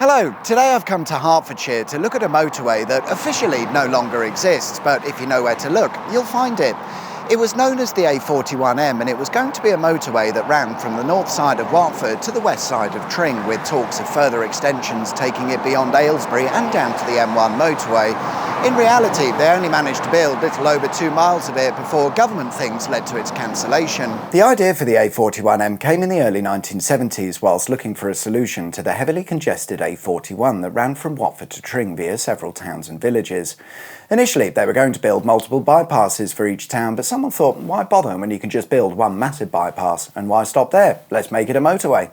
Hello, today I've come to Hertfordshire to look at a motorway that officially no longer exists, but if you know where to look, you'll find it. It was known as the A41M, and it was going to be a motorway that ran from the north side of Watford to the west side of Tring, with talks of further extensions taking it beyond Aylesbury and down to the M1 motorway. In reality, they only managed to build little over 2 miles of it before government things led to its cancellation. The idea for the A41M came in the early 1970s whilst looking for a solution to the heavily congested A41 that ran from Watford to Tring via several towns and villages. Initially, they were going to build multiple bypasses for each town, but someone thought, why bother when you can just build one massive bypass? And why stop there? Let's make it a motorway.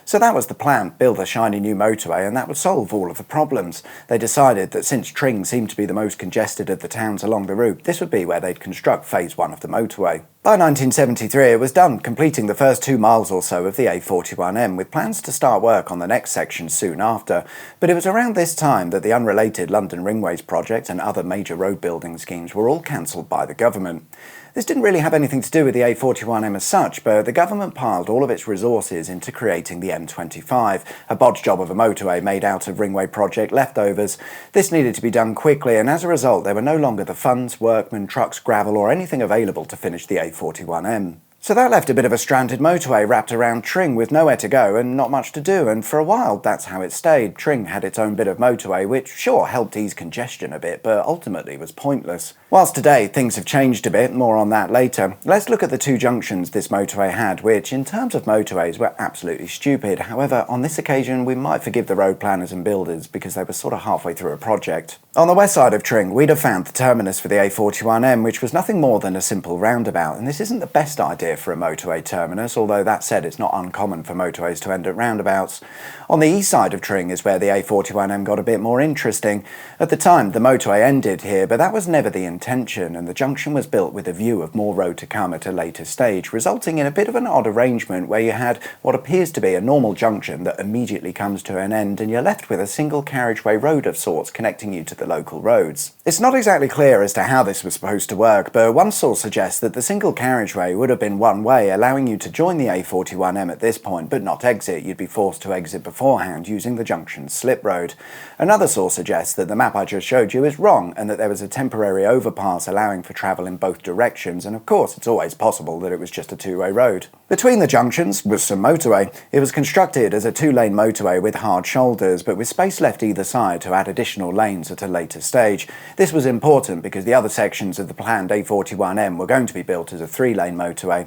So that was the plan, build a shiny new motorway, and that would solve all of the problems. They decided that since Tring seemed to be the most congested of the towns along the route, this would be where they'd construct phase 1 of the motorway. By 1973 it was done, completing the first 2 miles or so of the A41M, with plans to start work on the next section soon after. But it was around this time that the unrelated London Ringways project and other major road building schemes were all cancelled by the government. This didn't really have anything to do with the A41M as such, but the government piled all of its resources into creating the M25, a bodge job of a motorway made out of Ringway project leftovers. This needed to be done quickly, and as a result there were no longer the funds, workmen, trucks, gravel or anything available to finish the A41M. So that left a bit of a stranded motorway wrapped around Tring with nowhere to go and not much to do, and for a while that's how it stayed. Tring had its own bit of motorway which sure helped ease congestion a bit, but ultimately was pointless. Whilst today things have changed a bit, more on that later, let's look at the 2 junctions this motorway had, which in terms of motorways were absolutely stupid. However, on this occasion we might forgive the road planners and builders because they were sort of halfway through a project. On the west side of Tring we'd have found the terminus for the A41M, which was nothing more than a simple roundabout, and this isn't the best idea for a motorway terminus, although that said it's not uncommon for motorways to end at roundabouts. On the east side of Tring is where the A41M got a bit more interesting. At the time the motorway ended here, but that was never the intention, and the junction was built with a view of more road to come at a later stage, resulting in a bit of an odd arrangement where you had what appears to be a normal junction that immediately comes to an end, and you're left with a single carriageway road of sorts connecting you to the local roads. It's not exactly clear as to how this was supposed to work, but one source suggests that the single carriageway would have been one way, allowing you to join the A41M at this point but not exit. You'd be forced to exit beforehand using the junction's slip road. Another source suggests that the map I just showed you is wrong and that there was a temporary overpass allowing for travel in both directions, and of course it's always possible that it was just a 2-way road. Between the junctions was some motorway. It was constructed as a 2-lane motorway with hard shoulders, but with space left either side to add additional lanes at a later stage. This was important because the other sections of the planned A41M were going to be built as a 3-lane motorway.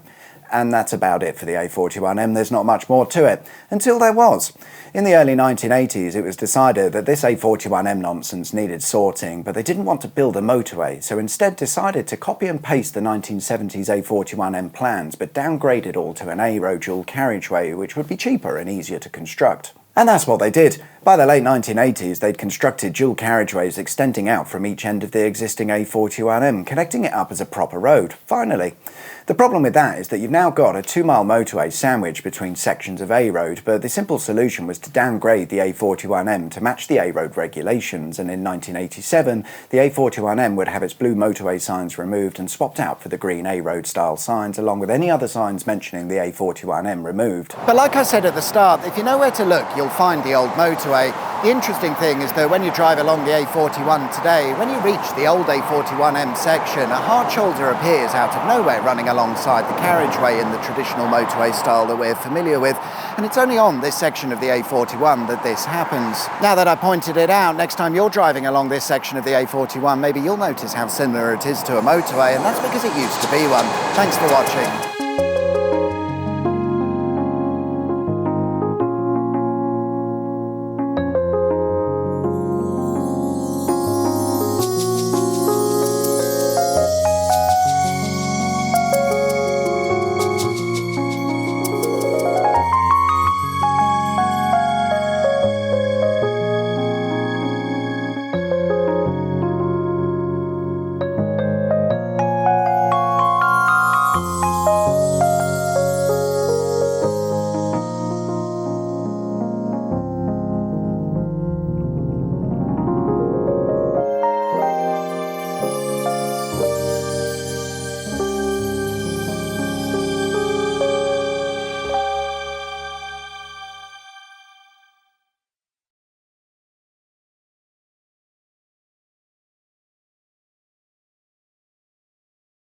And that's about it for the A41M. There's not much more to it. Until there was. In the early 1980s it was decided that this A41M nonsense needed sorting, but they didn't want to build a motorway, so instead decided to copy and paste the 1970s A41M plans, but downgrade it all to an A-road dual carriageway, which would be cheaper and easier to construct. And that's what they did. By the late 1980s, they'd constructed dual carriageways extending out from each end of the existing A41M, connecting it up as a proper road, finally. The problem with that is that you've now got a 2-mile motorway sandwiched between sections of A road, but the simple solution was to downgrade the A41M to match the A road regulations, and in 1987 the A41M would have its blue motorway signs removed and swapped out for the green A road style signs, along with any other signs mentioning the A41M removed. But like I said at the start, if you know where to look, you'll find the old motorway. The interesting thing is that when you drive along the A41 today, when you reach the old A41M section, a hard shoulder appears out of nowhere running alongside the carriageway in the traditional motorway style that we're familiar with, and it's only on this section of the A41 that this happens. Now that I pointed it out, next time you're driving along this section of the A41, maybe you'll notice how similar it is to a motorway, and that's because it used to be one. Thanks for watching.